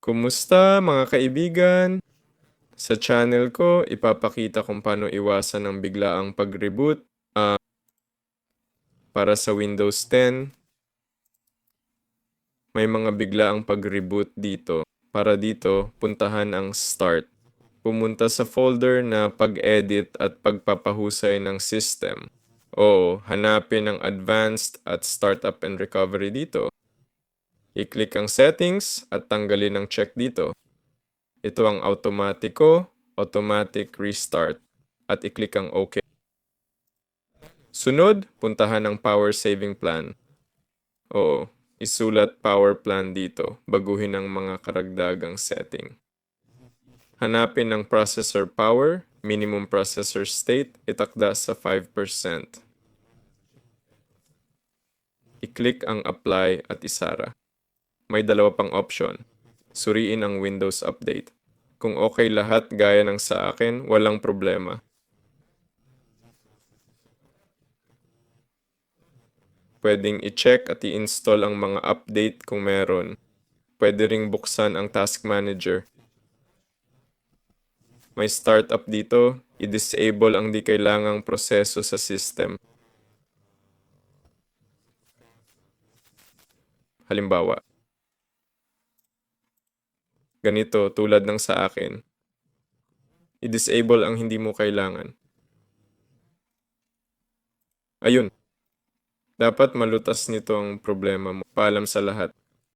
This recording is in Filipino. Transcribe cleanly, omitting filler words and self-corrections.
Kumusta mga kaibigan? Sa channel ko, ipapakita kung paano iwasan ang biglaang pag-reboot para sa Windows 10. May mga biglaang pag-reboot dito. Para dito, puntahan ang Start. Pumunta sa folder na pag-edit at pagpapahusay ng system. O hanapin ang Advanced at Startup and Recovery dito. I-click ang Settings at tanggalin ang check dito. Ito ang automatic restart at i-click ang OK. Sunod, puntahan ang power saving plan. Oo, isulat power plan dito, baguhin ang mga karagdagang setting. Hanapin ang processor power, minimum processor state, itakda sa 5%. I-click ang apply at isara. May dalawa pang option. Suriin ang Windows Update. Kung okay lahat gaya ng sa akin, walang problema. Pwedeng i-check at i-install ang mga update kung meron. Pwede ring buksan ang Task Manager. May startup dito, i-disable ang di kailangang proseso sa system. Halimbawa, ganito tulad ng sa akin. I-disable ang hindi mo kailangan. Ayun, dapat malutas nito ang problema mo. Paalam sa lahat.